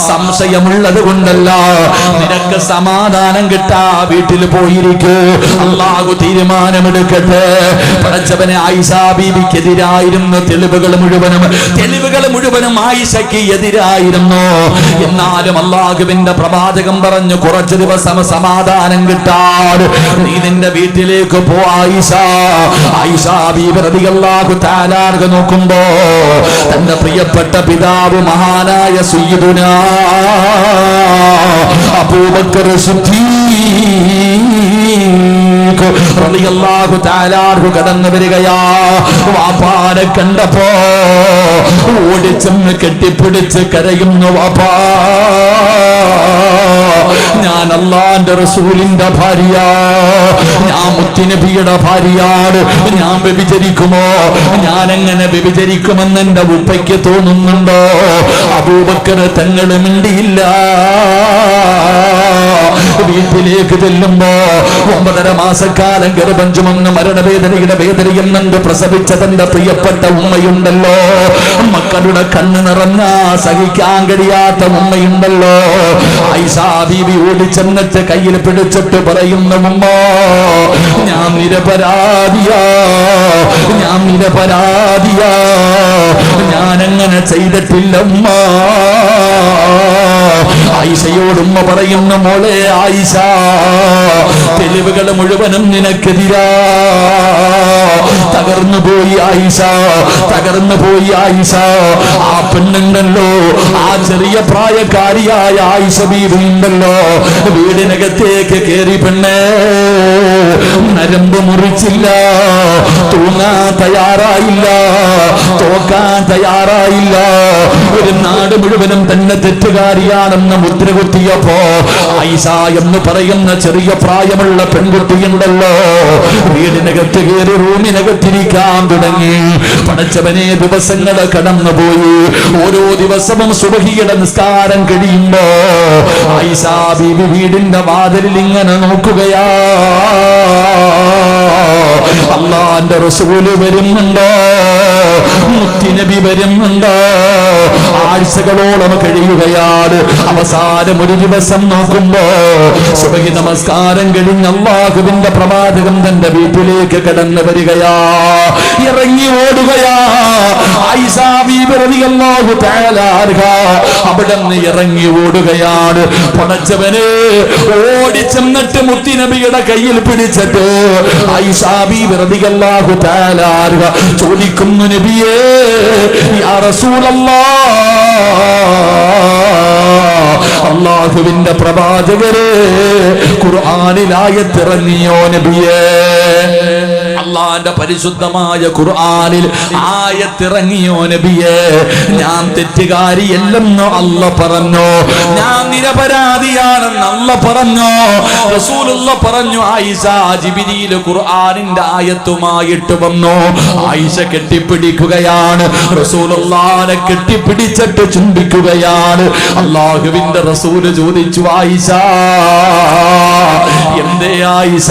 സംശയമുള്ളത് കൊണ്ടല്ല, നിനക്ക് സമാധാനം കിട്ടാ വീട്ടിൽ പോയിരിക്കൂ. അല്ലാഹു തീരുമാനമെടുക്കട്ടെ. പടച്ചവനെ ആയിഷ ബീവിക്കെതിരായിരുന്നു തെളിവുകൾ മുഴുവനും ആയിഷയ്ക്ക് എതിരായിരുന്നു. എന്നാലും അല്ലാഹുവിന്റെ പ്രവാചകൻ പറഞ്ഞു, കുറച്ചു ദിവസം സമാധാനം കിട്ടാൻ നീ നിന്റെ വീട്ടിലേക്ക് പോ ആയിഷ. ആയിഷ ബീവി റളിയല്ലാഹു തആല നോക്കുമ്പോ തന്റെ പ്രിയപ്പെട്ട പിതാവ് മഹാനായ സയ്യിദുനാ അബൂബക്കർ സിദ്ദീഖ് റളിയല്ലാഹു തആല കടന്നു വരികയാ. വാപ്പാനെ കണ്ടപ്പോ ഓടിച്ചെന്ന് കെട്ടിപ്പിടിച്ച് കരയുന്നു. വാപ്പാ, ഞാൻ അല്ലാഹുവിന്റെ റസൂലിന്റെ ഭാര്യ, ഞാൻ മുത്തുനബിയുടെ ഭാര്യയാണ്. ഞാൻ വ്യഭിചരിക്കുമോ? ഞാൻ എങ്ങനെ വ്യഭിചരിക്കുമെന്ന് എന്റെ ഉപ്പയ്ക്ക് തോന്നുന്നുണ്ടോ? അബൂബക്കർ തങ്ങൾ മിണ്ടിയില്ല. വീട്ടിലേക്ക് ചെല്ലുമ്പോ 9.5 മാസക്കാലം ഗർഭം ചുമന്ന് മരണവേദനയുടെ വേദനയിൽ നിന്ന് പ്രസവിച്ച തന്റെ പ്രിയപ്പെട്ട ഉമ്മയുണ്ടല്ലോ, മക്കളുടെ കണ്ണ് നിറഞ്ഞ സഹിക്കാൻ കഴിയാത്ത ഉമ്മയുണ്ടല്ലോ. ആയിഷ ബീവി ഓടിച്ചെന്നിട്ട് കയ്യിൽ പിടിച്ചിട്ട് പറയുന്ന, ഉമ്മ, ഞാൻ നിരപരാധിയാ, ഞാനങ്ങനെ ചെയ്തിട്ടില്ല ഉമ്മ. ആയിഷയോടുമ്മ പറയുന്ന, മോളെ ആയിഷ, തെളിവുകൾ മുഴുവനും നിനക്കെതിരാ. തകർന്നുപോയി ആയിഷ. ആ പെണ്ണുണ്ടല്ലോ, ആ ചെറിയ പ്രായക്കാരിയായ ആയിഷ ബീവി ഉണ്ടല്ലോ, വീടിനകത്തേക്ക് കേറി പെണ്ണേ നരമ്പ് മുറിച്ചില്ല, തൂങ്ങാൻ തയ്യാറായില്ല, തോക്കാൻ തയ്യാറായില്ല. ഒരു നാട് മുഴുവനും തന്നെ തെറ്റുകാരിയാണെന്ന് മുദ്ര കുത്തിയപ്പോ ആയിഷ എന്ന് പറയുന്ന ചെറിയ പ്രായമുള്ള പെൺകുട്ടിയുണ്ടല്ലോ, വീടിനകത്ത് കയറി റൂമിനകത്തിരിക്കാൻ തുടങ്ങി. പടച്ചവനെ, ദിവസങ്ങൾ കടന്നുപോയി. ഓരോ ദിവസവും സുബഹിയുടെ നിസ്കാരം കഴിയുമ്പോ ആയിഷ ബീവി വീടിന്റെ വാതിലിൽ ഇങ്ങനെ നോക്കുകയാ. അല്ലാഹുവിന്റെ റസൂല് വരുന്നുണ്ടോ? മുത്തുനബി വരുന്നുണ്ടോ? ആഴ്ചകളോളം കഴിയുകയാണ്. അവസാനം ഒരു ദിവസം നോക്കുമ്പോ സുബഹി നമസ്കാരം കഴിഞ്ഞ് അല്ലാഹുവിന്റെ പ്രവാചകൻ തന്റെ വീട്ടിലേക്ക് കടന്നു വരികയാ. ഇറങ്ങി ഓടുകയാ ആയിഷ ബീവി റളിയല്ലാഹു തആല അൻഹ. അവിടുന്ന് ഇറങ്ങി ഓടുകയാണ്. പടച്ചവനെ, ഓടിച്ചെന്നിട്ട് മുത്തുനബിയുടെ കയ്യിൽ പിടിച്ചിട്ട് ആയിഷ ബീവി റളിയല്ലാഹു തആല അൻഹ ചോദിക്കുന്നു, നബിയേ, യാ റസൂലല്ലാഹ്, അല്ലാഹുവിന്റെ പ്രവാചകരെ, ഖുർആനിൽ ആയത്തിറങ്ങിയോ നബിയേ? അല്ലാഹുവിന്റെ പരിശുദ്ധമായ ഖുർആനിൽ ആയത്തിറങ്ങിയോ നബിയേ? ഞാൻ തെറ്റുകാരിയല്ലെന്ന് അല്ലാഹ് പറഞ്ഞു, ഞാൻ നിരപരാധിയാണെന്ന് അല്ലാഹ് പറഞ്ഞു. റസൂലുള്ളാഹ് പറഞ്ഞു, ആയിഷ, ജിബ്രീൽ ഖുർആനിന്റെ ആയത്തുമായിട്ട് വന്നു. ആയിഷ കെട്ടിപ്പിടിക്കുകയാണ്. റസൂലുള്ളാഹിനെ കെട്ടിപ്പിടിച്ചിട്ട് ചുംബിക്കുകയാണ്. അല്ലാഹുവിന്റെ റസൂൽ ചോദിച്ചു, ആയിഷ, എന്തേ ആയിഷ?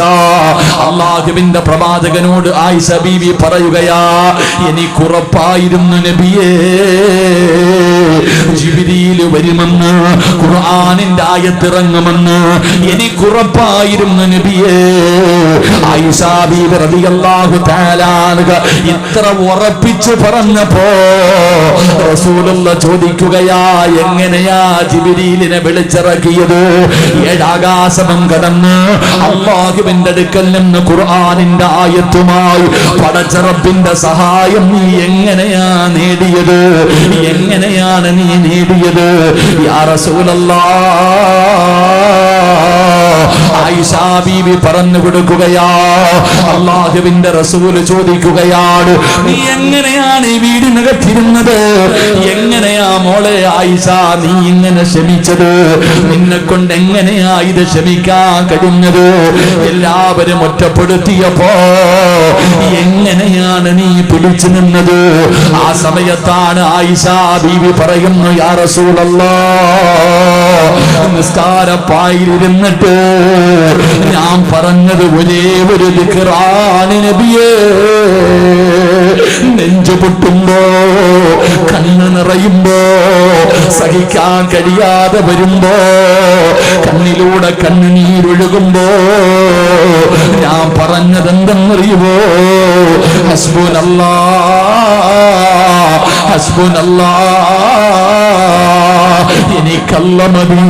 അല്ലാഹുവിന്റെ പ്രവാചകനോട് ആയിഷ ബീവി പറയുകയാ, എനിക്കുറപ്പായിരുന്നു നബിയേ, ജിബ്രീൽ വരുമെന്ന്, ഖുർആനിന്റെ ആയത്തിറങ്ങുമെന്ന് എനിക്കുറപ്പായിരുന്നു നബിയേ. ആയിഷ ബീവി റളിയല്ലാഹു തആല അൻഹ ഇത്ര ഉറപ്പിച്ചു പറഞ്ഞപ്പോ റസൂലുള്ളാഹ് ചോദിക്കുകയാ, എങ്ങനെയാ ജിബ്രീലിനെ വിളിച്ചിറക്കിയത്? 7 ആകാശം കടന്ന് അല്ലാഹുവിന്റെ അടുക്കൽ നിന്ന് ഖുർആനിന്റെ ആയത്തുമായി പടച്ച റബ്ബിന്റെ സഹായം നീ എങ്ങനെയാണ് നേടിയത്? യാ റസൂലല്ലാഹ്, ആയിഷ ബീവി പറഞ്ഞു കൊടുക്കുകയാ. അല്ലാഹുവിന്റെ റസൂല് ചോദിക്കുകയാണ്, നീ എങ്ങനെയാണ് ഈ വീടിനകത്തിരുന്നത്? എങ്ങനെയാ മോളെ ആയിഷ നീ ഇങ്ങനെ ക്ഷമിച്ചത്? നിന്നെ കൊണ്ട് എങ്ങനെയാ ഇത് ക്ഷമിക്കാൻ കഴിഞ്ഞത്? എല്ലാവരും ഒറ്റപ്പെടുത്തിയപ്പോ എങ്ങനെയാണ് നീ പിടിച്ചു നിന്നത്? ആ സമയത്താണ് ആയിഷ ബീവി പറയുന്നു, യാ റസൂലല്ലാഹ്, നിസ്കാരപ്പായിരുന്നിട്ട് ഞാൻ പറഞ്ഞത് ഒരേ ഒരു ദിക്റാണ് നബിയേ. നെഞ്ചു പൊട്ടുമ്പോ, കണ്ണ് നിറയുമ്പോ, സഹിക്കാൻ കഴിയാതെ വരുമ്പോ, കണ്ണിലൂടെ കണ്ണുനീരൊഴുകുമ്പോ ഞാൻ പറഞ്ഞതെന്തെന്നറിയുമോ? ഹസ്ബുനല്ലാഹ് ഹസ്ബുനല്ലാഹ്, എനിക്കല്ല മതി,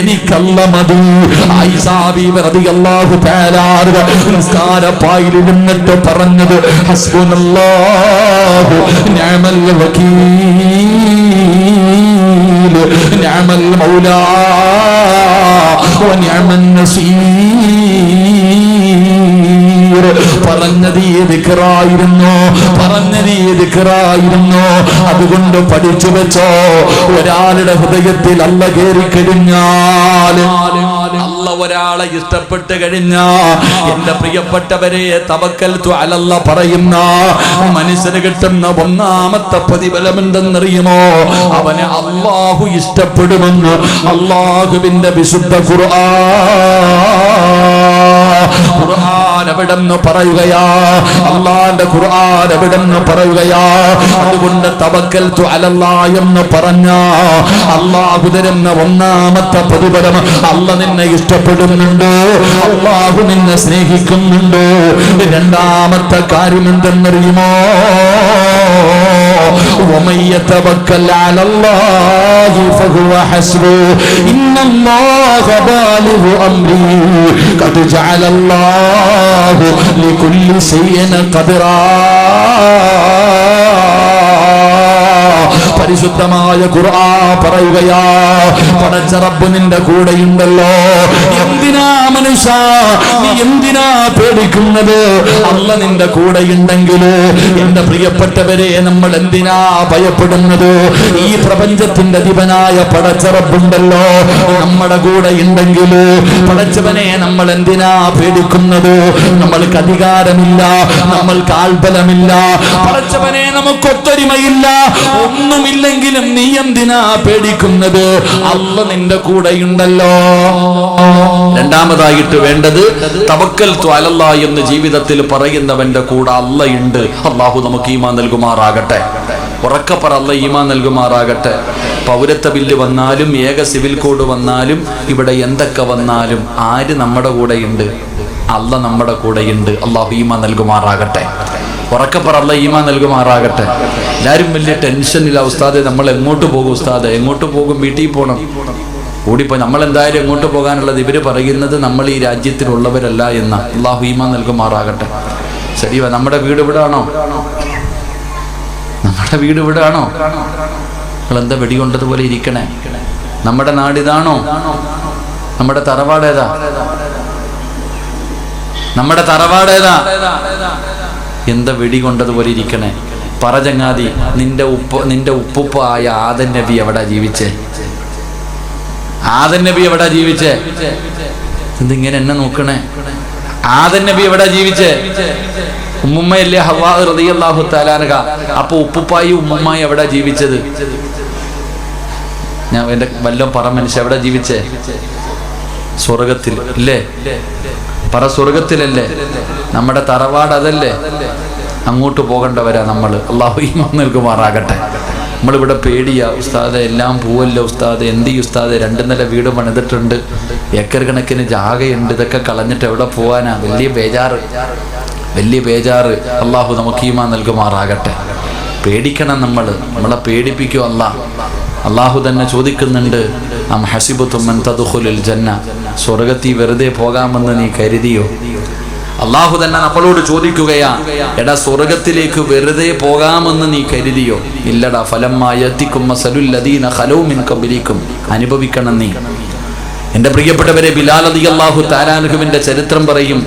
എനിക്കല്ല മതി. ആയിഷാ ബീവി റളിയല്ലാഹു തആല നിസ്കാരപ്പായിലിരുന്നിട്ട് പറഞ്ഞത് ഹസ്ബുനല്ലാഹു നിഅമൽ വകീൽ നിഅമൽ മൗലാ വനിഅമൻ നസീർ. പറഞ്ഞത് ഈ ദിക്റായിരുന്നു, പറഞ്ഞത് ഈ ദിക്റായിരുന്നു. അതുകൊണ്ട് പഠിച്ചു വെച്ചോ, ഒരാളുടെ ഹൃദയത്തിൽ അല്ല കേറി കഴിഞ്ഞാൽ, അല്ല ഒരാളെ ഇഷ്ടപ്പെട്ട് കഴിഞ്ഞാ, എന്റെ പ്രിയപ്പെട്ടവരെ, തവക്കൽതു അലല്ലാ പറയുന്ന മനുഷ്യന് കിട്ടുന്ന ഒന്നാമത്തെ പ്രതിഫലം എന്തെന്നറിയുമോ? അവനെ അല്ലാഹു ഇഷ്ടപ്പെടുമെന്ന് അല്ലാഹുവിന്റെ വിശുദ്ധ ഖുർആൻ എവിടെന്ന് പറയുകയാ, അല്ലാഹുവിന്റെ ഖുർആൻ എവിടെന്ന് പറയുകയാ. അതുകൊണ്ട് തവക്കൽതു അലല്ലാ എന്ന് പറഞ്ഞ അല്ലാഹു തരുന്ന ഒന്നാമത്തെ പ്രതിഫലം, അല്ല നിന്നെ ഇഷ്ടപ്പെടുന്നുണ്ട്, അല്ലാഹു നിന്നെ സ്നേഹിക്കുന്നുണ്ട്. രണ്ടാമത്തെ കാര്യം എന്തെന്നറിയുമോ? ومن يتوكل على الله فهو حسبه إن الله بالغ أمره قد جعل الله لكل شيء قدرا. പരിശുദ്ധമായ ഖുർആൻ പറയുകയാ, പടച്ച റബ്ബ് നിന്റെ കൂടെയുണ്ടല്ലോ. എന്തിനാ മനുഷ്യ നീ എന്തിനാ പേടിക്കുന്നത്? അല്ല നിന്റെ കൂടെയുണ്ടെങ്കിൽ എന്റെ പ്രിയപ്പെട്ടവരെ, നമ്മൾ എന്തിനാ ഭയപ്പെടുന്നത്? ഈ പ്രപഞ്ചത്തിന്റെ അധിപനായ പടച്ച റബ്ബുണ്ടല്ലോ, നമ്മുടെ കൂടെ ഉണ്ടെങ്കിൽ പടച്ചവനെ നമ്മൾ എന്തിനാ പേടിക്കുന്നത്? നമ്മൾക്ക് അധികാരമില്ല, നമ്മൾക്ക് ആൾബലമില്ല, പടച്ചവനെ നമുക്ക് ഒത്തൊരുമയില്ല, ഒന്നുമില്ലെങ്കിലും നീ എന്തിനാ പേടിക്കുന്നത്? അല്ല നിന്റെ കൂടെയുണ്ടല്ലോ. രണ്ടാമതായിട്ട് വേണ്ടത് തവക്കൽതു അലല്ലാഹ് എന്ന് ജീവിതത്തിൽ പറയുന്നവന്റെ കൂടെ അള്ളയുണ്ട്. അല്ലാഹു നമുക്ക് ഈമാൻ നൽകുമാറാകട്ടെ. ഉറക്കപ്പറ അല്ല ഈമാൻ നൽകുമാറാകട്ടെ. പൗരത്വ ബില്ല് വന്നാലും ഏക സിവിൽ കോഡ് വന്നാലും ഇവിടെ എന്തൊക്കെ വന്നാലും ആര് നമ്മുടെ കൂടെയുണ്ട്? അല്ല നമ്മുടെ കൂടെയുണ്ട്. അല്ലാഹു ഈമാൻ നൽകുമാറാകട്ടെ. ഉറക്കപ്പറ അല്ല ഈമാൻ നൽകുമാറാകട്ടെ. എല്ലാവരും വലിയ ടെൻഷനില്ല ഉസ്താദെ, നമ്മൾ എങ്ങോട്ട് പോകും ഉസ്താദെ? എങ്ങോട്ട് പോകും? വീട്ടിൽ പോകണം. ഓടിപ്പോ നമ്മൾ എന്തായാലും എങ്ങോട്ട് പോകാനുള്ളത്? ഇവര് പറയുന്നത് നമ്മൾ ഈ രാജ്യത്തിലുള്ളവരല്ല എന്ന. അല്ലാഹു ഈമാൻ നൽകുമാറാകട്ടെ. ശരി, നമ്മുടെ വീട് ഇവിടാണോ? നമ്മുടെ വീട് ഇവിടാണോ? നിങ്ങളെന്താ വെടികൊണ്ടതുപോലെ ഇരിക്കണേ? നമ്മുടെ നാടിതാണോ? നമ്മുടെ തറവാടേതാ? നമ്മുടെ തറവാടേതാ? എന്താ വെടികൊണ്ടതുപോലെ ഇരിക്കണേ? പറ ചങ്ങാതി, നിന്റെ ഉപ്പുപ്പ ആയ ആദൻ നബി എവിടാ ജീവിച്ചേ? ആദൻ നബി എവിടാ ജീവിച്ചേ? എന്തിങ്ങനെ എന്നെ നോക്കണേ? ആദൻ നബി എവിടാ ജീവിച്ചേ? ഉമ്മുമ്മയല്ലേ ഹവ്വാ റളിയല്ലാഹു തആല അൻഹ. അപ്പൊ ഉപ്പുപ്പായി ഉമ്മുമ്മായി എവിടാ ജീവിച്ചത്? ഞാൻ എന്റെ വല്ലതും പറ മനുഷ്യ, എവിടാ ജീവിച്ചേ? സ്വർഗത്തിൽ ഇല്ലേ? പറ, സ്വർഗത്തിലല്ലേ? നമ്മുടെ തറവാട് അതല്ലേ? അങ്ങോട്ട് പോകേണ്ടവരാ നമ്മൾ. അല്ലാഹു ഈമാൻ നൽകുമാറാകട്ടെ. നമ്മളിവിടെ പേടിയാ ഉസ്താദെ, എല്ലാം പോവല്ലോ ഉസ്താദെ, എന്ത് ഈ ഉസ്താദെ? 2 നില വീട് പണിതിട്ടുണ്ട്, ഏക്കർ കണക്കിന് ജാഗയുണ്ട്, ഇതൊക്കെ കളഞ്ഞിട്ട് എവിടെ പോവാനാ? വലിയ ബേജാറ്, വലിയ ബേജാറ്. അല്ലാഹു നമുക്ക് ഈമാൻ നൽകുമാറാകട്ടെ. പേടിക്കണം നമ്മളെ പേടിപ്പിക്കും അല്ലാഹ്. അല്ലാഹു തന്നെ ചോദിക്കുന്നുണ്ട്, അം ഹസിബതും അൻ തദ്ഖുലുൽ ജന്ന, സ്വർഗ്ഗത്തിൽ വെറുതെ പോകാമെന്ന് നീ കരുതിയോ? അല്ലാഹു തന്നെ നമ്മളോട് ചോദിക്കുകയാ, എടാ സ്വർഗ്ഗത്തിലേക്ക് വെറുതെ പോകാമെന്ന് നീ കരുതിയോ? ഇല്ലടാ. ഫലമ്മാ യഅതികും മസലുൽ ലദീന ഖലൂ മിൻ ഖബലികും, അനുഭവിക്കണം നീ. എന്റെ പ്രിയപ്പെട്ടവരെ, ബിലാൽ റളിയല്ലാഹു തആല അൻഹുവിന്റെ ചരിത്രം പറയും.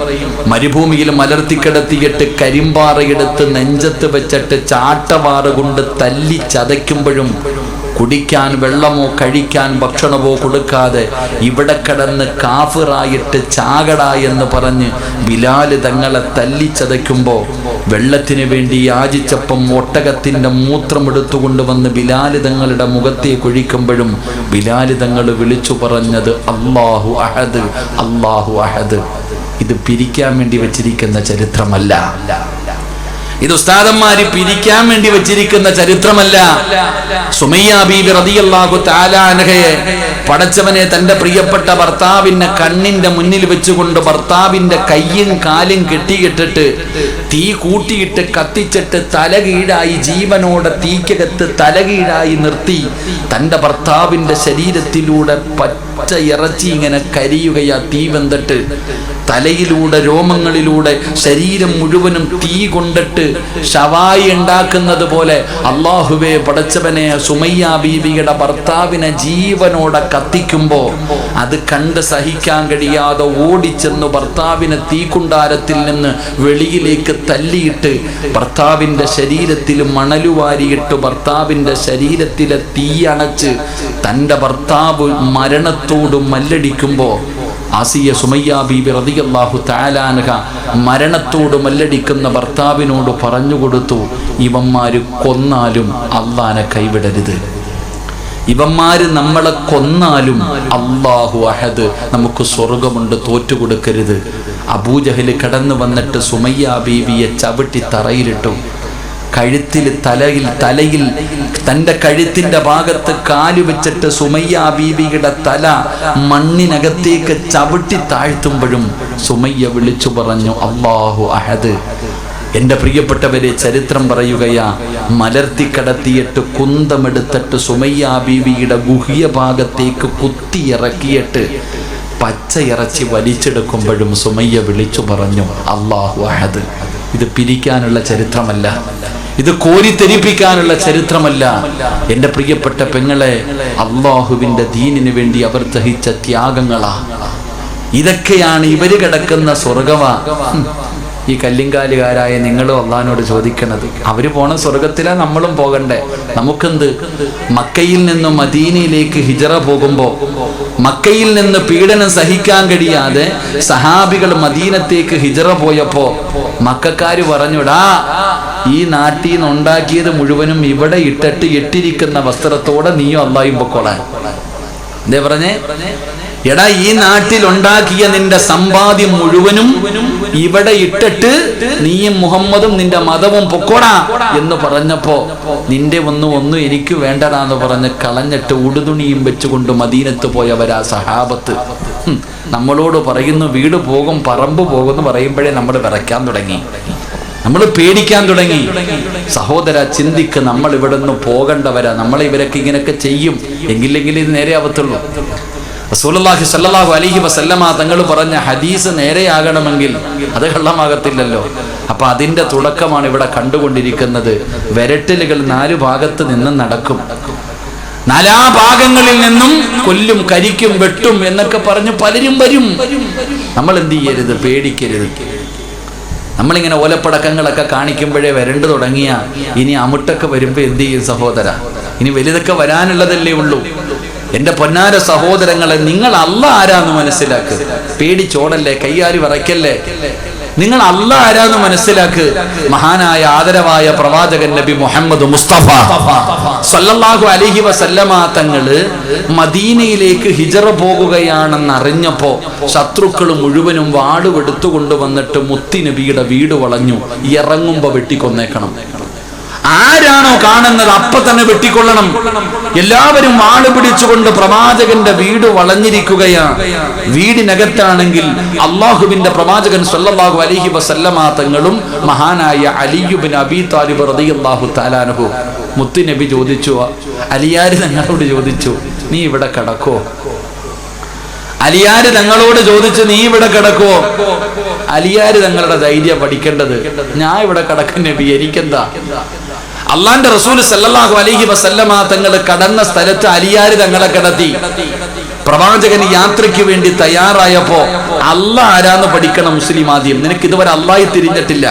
മരുഭൂമിയിൽ മലർത്തിക്കിടത്തിയിട്ട് കരിമ്പാറയെടുത്ത് നെഞ്ചത്ത് വെച്ചിട്ട് ചാട്ടവാറ് കൊണ്ട് തല്ലി ചതയ്ക്കുമ്പോഴും കുടിക്കാൻ വെള്ളമോ കഴിക്കാൻ ഭക്ഷണമോ കൊടുക്കാതെ ഇവിടെ കിടന്ന് കാഫിറായിട്ട് ചാകട എന്ന് പറഞ്ഞ് ബിലാല് തങ്ങളെ തല്ലിച്ചതയ്ക്കുമ്പോൾ വെള്ളത്തിന് വേണ്ടി യാചിച്ചപ്പം ഒട്ടകത്തിൻ്റെ മൂത്രമെടുത്തുകൊണ്ടുവന്ന് ബിലാല് തങ്ങളുടെ മുഖത്തേക്ക് ഒഴിക്കുമ്പോഴും ബിലാല് തങ്ങൾ വിളിച്ചു പറഞ്ഞത് അല്ലാഹു അഹദ്, അല്ലാഹു അഹദ്. ഇത് പിരിക്കാൻ വേണ്ടി വെച്ചിരിക്കുന്ന ചരിത്രമല്ല. ഇത് ഉസ്താദന്മാര് പിരിക്കാൻ വേണ്ടി വെച്ചിരിക്കുന്ന ചരിത്രമല്ല. സുമയ്യ ബീബി റളിയല്ലാഹു തആല അൻഹയെ പടച്ചവനെ തന്റെ പ്രിയപ്പെട്ട ഭർത്താവിന്റെ കണ്ണിന്റെ മുന്നിൽ വെച്ചുകൊണ്ട് ഭർത്താവിന്റെ കയ്യും കാലും കെട്ടിയിട്ടിട്ട് തീ കൂട്ടിയിട്ട് കത്തിച്ചിട്ട് തലകീഴായി ജീവനോടെ തീക്കകത്ത് തലകീഴായി നിർത്തി തന്റെ ഭർത്താവിന്റെ ശരീരത്തിലൂടെ പച്ച ഇറച്ചി ഇങ്ങനെ കരിയുകയാ. തീ വെന്തിട്ട് തലയിലൂടെ രോമങ്ങളിലൂടെ ശരീരം മുഴുവനും തീ കൊണ്ടിട്ട് ഷവായി ഉണ്ടാക്കുന്നത് പോലെ അല്ലാഹുവേ പടച്ചവനെ സുമയ്യ ബീബിയുടെ ഭർത്താവിനെ ജീവനോടെ കത്തിക്കുമ്പോ അത് കണ്ട് സഹിക്കാൻ കഴിയാതെ ഓടിച്ചെന്ന് ഭർത്താവിനെ തീക്കുണ്ടാരത്തിൽ നിന്ന് വെളിയിലേക്ക് തല്ലിയിട്ട് ഭർത്താവിന്റെ ശരീരത്തിൽ മണലുവാരിയിട്ട് ഭർത്താവിന്റെ ശരീരത്തിലെ തീ അണച്ച് തൻ്റെ ഭർത്താവ് മരണത്തോട് മല്ലടിക്കുമ്പോ ആസിയ സുമയ്യ ബീബി റളിയല്ലാഹു തആല അൻഹ മരണത്തോട് മല്ലടിക്കുന്ന ഭർത്താവിനോട് പറഞ്ഞുകൊടുത്തു, ഇവന്മാര് കൊന്നാലും അള്ളാനെ കൈവിടരുത്. ഇവന്മാര് നമ്മളെ കൊന്നാലും അല്ലാഹു അഹദ്, നമുക്ക് സ്വർഗമുണ്ട്, തോറ്റുകൊടുക്കരുത്. അബൂജഹല് കടന്നു വന്നിട്ട് സുമയ്യ ബീബിയെ ചവിട്ടി തറയിലിട്ടു. കഴുത്തിൽ തലയിൽ തൻ്റെ കഴുത്തിൻ്റെ ഭാഗത്ത് കാല് വെച്ചിട്ട് സുമയ്യ ബീബിയുടെ തല മണ്ണിനകത്തേക്ക് ചവിട്ടി താഴ്ത്തുമ്പോഴും സുമയ്യ വിളിച്ചു പറഞ്ഞു അല്ലാഹു അഹദ്. എൻ്റെ പ്രിയപ്പെട്ടവരെ, ചരിത്രം പറയുകയാ, മലർത്തിക്കടത്തിയിട്ട് കുന്തമെടുത്തിട്ട് സുമയ്യ ബീബിയുടെ ഗുഹ്യ ഭാഗത്തേക്ക് കുത്തിയിറക്കിയിട്ട് പച്ചയിറച്ചി വലിച്ചെടുക്കുമ്പോഴും സുമയ്യ വിളിച്ചു പറഞ്ഞു അല്ലാഹു അഹദ്. ഇത് പിരിക്കാനുള്ള ചരിത്രമല്ല, ഇത് കോരിത്തെരിപ്പിക്കാനുള്ള ചരിത്രമല്ല. എൻ്റെ പ്രിയപ്പെട്ട പെങ്ങളെ, അള്ളാഹുവിൻ്റെ ദീനിന് വേണ്ടി അവർ സഹിച്ച ത്യാഗങ്ങളാ. ഇതൊക്കെയാണ് ഇവര് കിടക്കുന്ന സ്വർഗമാ. ഈ കല്ലിങ്കാലുകാരായ നിങ്ങളും അള്ളാഹിനോട് ചോദിക്കണത്, അവര് പോണ സ്വർഗത്തിലാ നമ്മളും പോകണ്ടേ? നമുക്കെന്ത്? മക്കയിൽ നിന്നും മദീനയിലേക്ക് ഹിജറ പോകുമ്പോ മക്കയിൽ നിന്ന് പീഡനം സഹിക്കാൻ കഴിയാതെ സഹാബികൾ മദീനത്തേക്ക് ഹിജറ പോയപ്പോ മക്കക്കാര് പറഞ്ഞുടാ, ഈ നാട്ടിൽ നിന്ന് ഉണ്ടാക്കിയത് മുഴുവനും ഇവിടെ ഇട്ടിരിക്കുന്ന വസ്ത്രത്തോടെ നീയും അള്ളാഹും പൊക്കോളാൻ. എന്തേ പറഞ്ഞേ? എടാ, ഈ നാട്ടിൽ ഉണ്ടാക്കിയ നിന്റെ സമ്പാദ്യം മുഴുവനും ഇവിടെ ഇട്ടിട്ട് നീയും മുഹമ്മദും നിന്റെ മതവും പൊക്കോടാ എന്ന് പറഞ്ഞപ്പോ നിന്റെ ഒന്നും എനിക്ക് വേണ്ടടാന്ന് പറഞ്ഞ് കളഞ്ഞിട്ട് ഉടുതുണിയും വെച്ചുകൊണ്ട് മദീനത്ത് പോയവരാ സഹാബത്ത്. നമ്മളോട് പറയുന്നു വീട് പോകും പറമ്പ് പോകുമെന്ന് പറയുമ്പോഴേ നമ്മൾ വിറയ്ക്കാൻ തുടങ്ങി, നമ്മൾ പേടിക്കാൻ തുടങ്ങി. സഹോദര, ചിന്തിക്ക്, നമ്മൾ ഇവിടെ നിന്ന് പോകേണ്ടവരാ. നമ്മളെ ഇവരൊക്കെ ഇങ്ങനെയൊക്കെ ചെയ്യും എങ്കിലെങ്കിലും ഇത് നേരെ ആവത്തുള്ളൂ. റസൂലുള്ളാഹി സ്വല്ലല്ലാഹു അലൈഹി വസല്ലമ തങ്ങൾ പറഞ്ഞ ഹദീസ് നേരെയാകണമെങ്കിൽ അത് കള്ളമാകത്തില്ലല്ലോ. അപ്പൊ അതിന്റെ തുടക്കമാണ് ഇവിടെ കണ്ടുകൊണ്ടിരിക്കുന്നത്. വിരട്ടലുകൾ 4 ഭാഗത്ത് നിന്നും നടക്കും. 4 ഭാഗങ്ങളിൽ നിന്നും കൊല്ലും, കരിക്കും, വെട്ടും എന്നൊക്കെ പറഞ്ഞ് പലരും വരും. നമ്മൾ എന്ത് ചെയ്യരുത്? പേടിക്കരുത്. നമ്മളിങ്ങനെ ഓലപ്പടക്കങ്ങളൊക്കെ കാണിക്കുമ്പോഴേ വരണ്ടു തുടങ്ങിയ ഇനി അമുട്ടൊക്കെ വരുമ്പോ എന്ത് ചെയ്യും സഹോദര? ഇനി വലുതൊക്കെ വരാനുള്ളതല്ലേ ഉള്ളൂ. എൻ്റെ പൊന്നാര സഹോദരങ്ങളെ, നിങ്ങൾ അല്ലാഹ് ആരാന്ന് മനസ്സിലാക്ക്. പേടിച്ചോടല്ലേ, കയ്യാരി വിറയ്ക്കല്ലേ. നിങ്ങൾ അല്ലാഹ് ആരാന്ന് മനസ്സിലാക്ക്. മഹാനായ ആദരവായ പ്രവാചകൻ നബി മുഹമ്മദ് മുസ്തഫ സല്ലല്ലാഹു അലൈഹി വസല്ലമ തങ്ങള് മദീനയിലേക്ക് ഹിജറ പോകുകയാണെന്ന് അറിഞ്ഞപ്പോ ശത്രുക്കൾ മുഴുവനും വാടുവെടുത്തു കൊണ്ടുവന്നിട്ട് മുത്തി നബിയുടെ വീട് വളഞ്ഞു. ഇറങ്ങുമ്പോ വെട്ടിക്കൊന്നേക്കണം. ആരാണോ കാണുന്നത് അപ്പൊ തന്നെ വെട്ടിക്കൊള്ളണം. എല്ലാവരും വാള് പിടിച്ചുകൊണ്ട് പ്രവാചകന്റെ വീട് വളഞ്ഞിരിക്കുകയാണ്. വീടിനകത്താണെങ്കിൽ അള്ളാഹുവിന്റെ പ്രവാചകൻ സ്വല്ലല്ലാഹു അലൈഹി വസല്ലമ തങ്ങളും മഹാനായ അലി ഇബ്നു അബീ താലിബ് റളിയല്ലാഹു തആല അൻഹു. മുത്ത് നബി ചോദിച്ചു, അലിയാര് തങ്ങളോട് ചോദിച്ചു, നീ ഇവിടെ കിടക്കോ? അലിയാര് തങ്ങളോട് ചോദിച്ചു, നീ ഇവിടെ കിടക്കോ? അലിയാര് തങ്ങളുടെ ധൈര്യം പഠിക്കേണ്ടത്. ഞാൻ ഇവിടെ കിടക്കും നബി, എനിക്കെന്താ? അള്ളാന്റെ റസൂൽ സല്ലല്ലാഹു അലൈഹി വസല്ലമ തങ്ങൾ കടന്ന സ്ഥലത്ത് അലിയാര് തങ്ങളെ കിടത്തി. പ്രവാചകൻ യാത്രയ്ക്ക് വേണ്ടി തയ്യാറായപ്പോ അല്ലാഹ് ആരാന്ന് പഠിക്കണം മുസ്ലിം ആദ്യം. നിനക്ക് ഇതുവരെ അല്ലാഹി തിരിഞ്ഞിട്ടില്ല.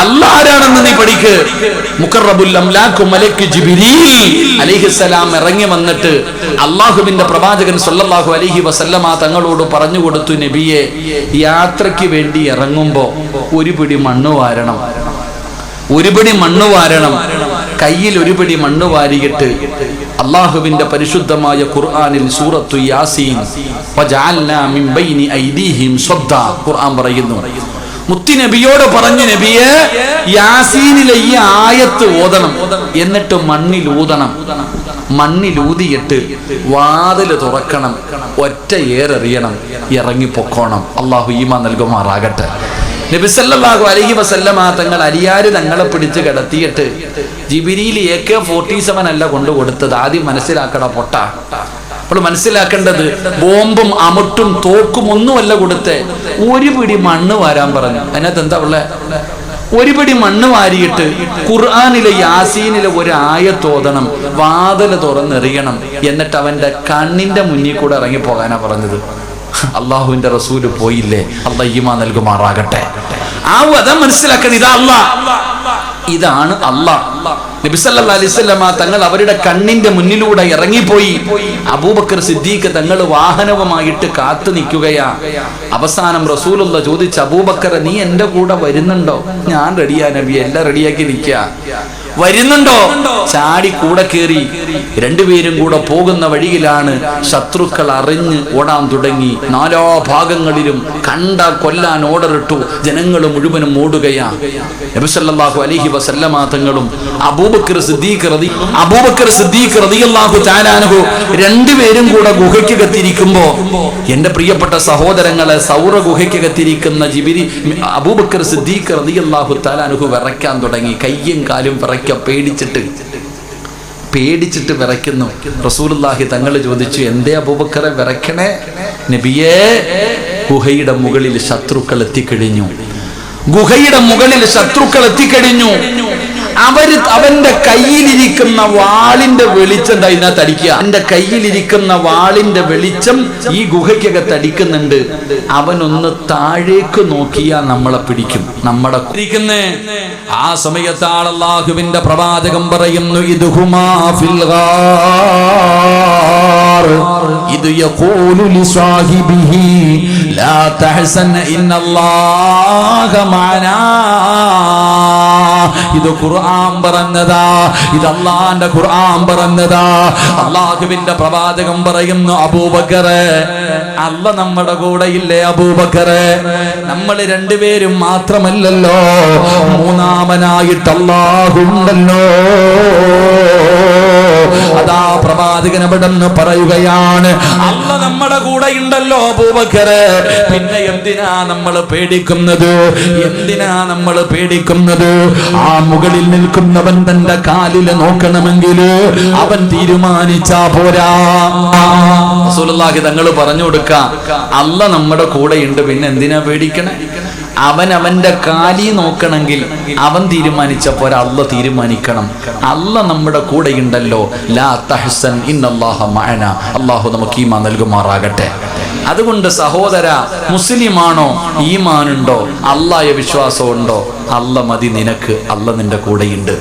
അല്ലാഹ് ആരാണെന്ന് നീ പഠിക്ക്. മുഖറബുൽ അംലാഖ് മലക്ക് ജിബ്രീൽ അലൈഹിസ്സലാം ഇറങ്ങി വന്നിട്ട് അല്ലാഹുവിന്റെ പ്രവാചകൻ സല്ലല്ലാഹു അലൈഹി വസല്ലമ തങ്ങളോട് പറഞ്ഞു കൊടുത്തു, നബിയെ, യാത്രയ്ക്ക് വേണ്ടി ഇറങ്ങുമ്പോ ഒരു പിടി മണ്ണ് വാരണം, കയ്യിൽ ഒരു പിടി മണ്ണ് വാരിയിട്ട് അല്ലാഹുവിന്റെ പരിശുദ്ധമായ ഖുർആനിൽ സൂറത്തു യാസീൻ വജഅൽനാ മിൻ ബൈനി ഐദീഹിം സദ്ദ ഖുർആൻ പറയുന്നു. മുത്തുനബിയോട് പറഞ്ഞു, നബിയെ, യാസീനിലെ ഈ ആയത്ത് ഓതണം, എന്നിട്ട് മണ്ണിലൂതിയിട്ട് വാതിൽ തുറക്കണം, ഒറ്റ ഏറെറിയണം, ഇറങ്ങിപ്പൊക്കോണം. അള്ളാഹു ഈമാൻ നൽകുമാറാകട്ടെ. നബി സല്ലല്ലാഹു അലൈഹി വസല്ലമ തങ്ങൾ അരിയാര് തങ്ങളെ പിടിച്ച് കിടത്തിയിട്ട് ജിബ്രീൽ AK-47 അല്ല കൊണ്ടു കൊടുത്തത്. ആദ്യം മനസ്സിലാക്കട പൊട്ട. അപ്പോൾ മനസ്സിലാക്കേണ്ടത് ബോംബും അമുട്ടും തോക്കും ഒന്നുമല്ല കൊടുത്തേ, ഒരു പിടി മണ്ണ് വാരാൻ പറഞ്ഞു. അതിനകത്ത് എന്താ ഉള്ളേ? ഒരു പിടി മണ്ണ് വാരിയിട്ട് ഖുർആനിലെ യാസീനിലെ ഒരു ആയത്തോതണം, വാതിൽ തുറന്നെറിയണം, എന്നിട്ട് അവന്റെ കണ്ണിന്റെ മുന്നിൽ കൂടെ ഇറങ്ങി പോകാനാ പറഞ്ഞത്. അള്ളാഹുവിന്റെ റസൂല് പോയില്ലേ? അല്ലാഹ് ഈമാൻ നൽകുമാറാകട്ടെ. അതാ മനസ്സിലാക്കണം, ഇതാണ് അല്ലാഹ്. നബി സല്ലല്ലാഹു അലൈഹി വസല്ലമ തങ്ങൾ അവരുടെ കണ്ണിന്റെ മുന്നിലൂടെ ഇറങ്ങിപ്പോയി. അബൂബക്കർ സിദ്ദീഖ് തങ്ങൾ വാഹനവുമായിട്ട് കാത്തു നിൽക്കുകയാ. അവസാനം റസൂലുള്ളാഹി ചോദിച്ചു, അബൂബക്കർ, നീ എന്റെ കൂടെ വരുന്നുണ്ടോ? ഞാൻ റെഡിയാ നബി, എല്ലാം റെഡിയാക്കി നിൽക്കുക. വരുന്നുണ്ടോ? ചാടി കൂടെ കയറി. രണ്ടുപേരും കൂടെ പോകുന്ന വഴിയിലാണ് ശത്രുക്കൾ അറിഞ്ഞ് ഓടാൻ തുടങ്ങി. നാലാ ഭാഗങ്ങളിലും കണ്ട കൊല്ലാൻ ഓർഡറിട്ടു. ജനങ്ങൾ മുഴുവനും ഓടുകയാ. നബി സല്ലല്ലാഹു അലൈഹി വസല്ലമ തങ്ങളും അബൂബക്കർ സിദ്ദീഖ് റളിയല്ലാഹു തആല അൻഹു രണ്ടുപേരും കൂടെ ഗുഹയ്ക്കകത്തിരിക്കുമ്പോ, എന്റെ പ്രിയപ്പെട്ട സഹോദരങ്ങളെ, സൗറ ഗുഹയ്ക്കകത്തിരിക്കുന്ന അബൂബക്കർ സിദ്ദീഖ് റളിയല്ലാഹു തആല അൻഹു വിറയ്ക്കാൻ തുടങ്ങി. കയ്യും കാലും പേടിച്ചിട്ട് വിറയ്ക്കുന്നു. റസൂലുള്ളാഹി തങ്ങൾ ചോദിച്ചു, എന്തേ അബൂബക്കറെ വിറയ്ക്കണേ? നബിയേ, ഗുഹയുടെ മുകളിൽ ശത്രുക്കൾ എത്തിക്കഴിഞ്ഞു. അവന്റെ കയ്യിലിരിക്കുന്ന വാളിന്റെ വെളിച്ചം ഇതിനകത്ത് അടിക്കുക. അവന്റെ കയ്യിലിരിക്കുന്ന വാളിന്റെ വെളിച്ചം ഈ ഗുഹയ്ക്കകത്ത് അടിക്കുന്നുണ്ട്. അവനൊന്ന് താഴേക്ക് നോക്കിയാൽ നമ്മളെ പിടിക്കും. നമ്മുടെ ആ സമയത്താണ് അല്ലാഹുവിന്റെ പ്രവാചകം പറയുന്നു, ഇദ്ഹുമാ ഫിൽ ഗാർ ഇദ് യഖൂലു ലിസാഹിബിഹി ലാ തഹ്സൻ ഇന്നല്ലാഹ മഅനാ. ഇത് ഖുർആൻ പറഞ്ഞതാ, ഇത് അല്ലാഹുവിന്റെ ഖുർആൻ പറഞ്ഞതാ. അല്ലാഹുവിന്റെ പ്രവാചകം പറയുന്നു, അബൂബക്കറെ, അല്ലാഹ് നമ്മുടെ കൂടെ ഇല്ലേ അബൂബക്കറെ? നമ്മൾ രണ്ടുപേരും മാത്രമല്ലല്ലോ, മൂന്നാമനായിട്ട് അല്ലാഹു ഉണ്ടല്ലോ. അതാ പ്രവാചകൻ അവിടെന്ന് പറയുകയാണ്, അല്ലാഹ് നമ്മുടെ കൂടെ ഉണ്ടല്ലോ അബൂബക്കറെ, പിന്നെ എന്തിനാ നമ്മൾ പേടിക്കുന്നത്? ആ മുകളിൽ നിൽക്കുന്നവൻ തന്റെ കാലില് നോക്കണമെങ്കിൽ അവൻ തീരുമാനിച്ചാ പോരാ. റസൂലുള്ളാഹി തങ്ങൾ പറഞ്ഞു കൊടുക്കാം, അല്ലാഹ് നമ്മുടെ കൂടെയുണ്ട്, പിന്നെ എന്തിനാ പേടിക്കണേ? അവന്റെ കാലി നോക്കണമെങ്കിൽ അവൻ തീരുമാനിച്ചപ്പോൾ അല്ലാഹ് തീരുമാനിക്കണം. അല്ലാഹ് നമ്മുടെ കൂടെ ഉണ്ടല്ലോ. ലാ തഹ്സൻ ഇന്നല്ലാഹ മഅനാ. അല്ലാഹു നമുക്ക് ഈമാൻ നൽകുമാറാകട്ടെ. അതുകൊണ്ട് സഹോദര, മുസ്ലിമാണോ, ഈമാനുണ്ടോ, അല്ലാഹയെ വിശ്വാസമുണ്ടോ, അല്ലാഹ് മതി നിനക്ക്. അല്ലാഹ് നിന്റെ കൂടെയുണ്ട്.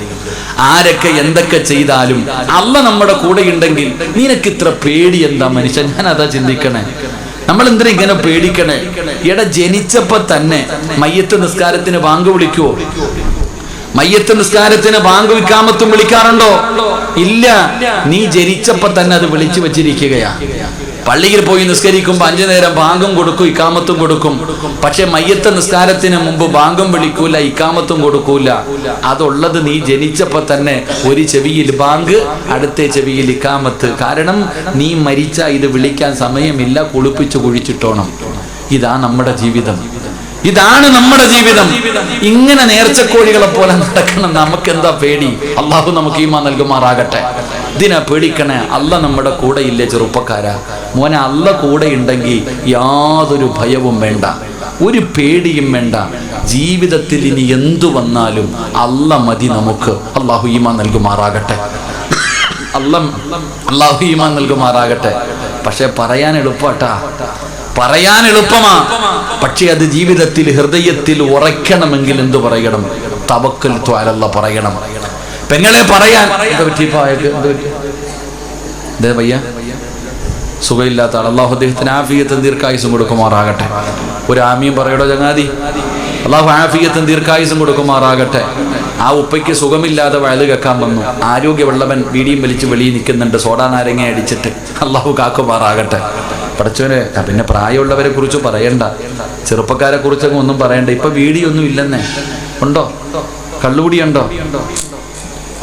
ആരൊക്കെ എന്തൊക്കെ ചെയ്താലും അല്ലാഹ് നമ്മുടെ കൂടെ ഉണ്ടെങ്കിൽ നിനക്ക് ഇത്ര പേടി എന്താ മനുഷ്യൻ? ഞാൻ അതാ ചിന്തിക്കണേ. നമ്മൾ എന്തിനാ ഇങ്ങനെ പേടിക്കണേ? ജനിച്ചപ്പോ തന്നെ മയ്യത്ത് നിസ്കാരത്തിന് ബാങ്ക് വിളിക്കുവോ? മയ്യത്ത് നിസ്കാരത്തിന് ബാങ്ക് ഇഖാമത്തും വിളിക്കാറുണ്ടോ? ഇല്ല. നീ ജനിച്ചപ്പോ തന്നെ അത് വിളിച്ചു വെച്ചിരിക്കുകയാ. പള്ളിയിൽ പോയി നിസ്കരിക്കുമ്പോൾ 5 നേരം ബാങ്കും കൊടുക്കും, ഇഖാമത്തും കൊടുക്കും. പക്ഷെ മയ്യത്ത് നിസ്കാരത്തിന് മുമ്പ് ബാങ്കും വിളിക്കൂല, ഇഖാമത്തും കൊടുക്കൂല. അതുള്ളത് നീ ജനിച്ചപ്പോ തന്നെ ഒരു ചെവിയിൽ ബാങ്ക്, അടുത്ത ചെവിയിൽ ഇഖാമത്ത്. കാരണം നീ മരിച്ച ഇത് വിളിക്കാൻ സമയമില്ല, കുളിപ്പിച്ചു കുഴിച്ചിട്ടോണം. ഇതാണ് നമ്മുടെ ജീവിതം. ഇങ്ങനെ നേർച്ചക്കോഴികളെ പോലെ നടക്കണം. നമുക്ക് എന്താ പേടി? അള്ളാഹു നമുക്ക് ഈമാൻ നൽകുമാറാകട്ടെ. ഇതിനാ പേടിക്കണേ? അല്ലാഹ് നമ്മുടെ കൂടെ ഇല്ലേ ചെറുപ്പക്കാരാ? മോനെ, അല്ലാഹ് കൂടെ ഉണ്ടെങ്കിൽ യാതൊരു ഭയവും വേണ്ട, ഒരു പേടിയും വേണ്ട. ജീവിതത്തിൽ ഇനി എന്തു വന്നാലും അല്ലാഹ് മതി നമുക്ക്. അള്ളാഹു ഈമാൻ നൽകുമാറാകട്ടെ. അള്ളാഹു ഈമാൻ നൽകുമാറാകട്ടെ. പക്ഷെ പറയാൻ എളുപ്പമാ. പക്ഷെ അത് ജീവിതത്തിൽ, ഹൃദയത്തിൽ ഉറയ്ക്കണമെങ്കിൽ എന്തു പറയണം? തവക്കൽതു അലല്ലാഹ് പറയണം. പെങ്ങളെ പറയാൻ ഭയ്യ സുഖമില്ലാത്ത ആൾ, അള്ളാഹു അദ്ദേഹത്തിന് ആഫിയത്തും ദീർഘായുസും കൊടുക്കുമാറാകട്ടെ. ഒരു ആമീൻ പറയടോ ചങ്ങാതി. അള്ളാഹു ആഫിയത്തും ദീർഘായുസും കൊടുക്കുമാറാകട്ടെ. ആ ഉപ്പയ്ക്ക് സുഖമില്ലാതെ വയല് കേൾക്കാൻ വന്നു. ആരോഗ്യമുള്ളവൻ വീടിയും വലിച്ച് വെളിയിൽ നിൽക്കുന്നുണ്ട്, സോഡാ നാരങ്ങ അടിച്ചിട്ട്. അള്ളാഹു കാക്കുമാറാകട്ടെ. പഠിച്ചവനെ പിന്നെ പ്രായമുള്ളവരെ കുറിച്ച് പറയണ്ട, ചെറുപ്പക്കാരെ കുറിച്ചൊന്നും ഒന്നും പറയണ്ട. ഇപ്പൊ വീടിയൊന്നും ഇല്ലെന്നേ. ഉണ്ടോ? കള്ളുകുടിയുണ്ടോ?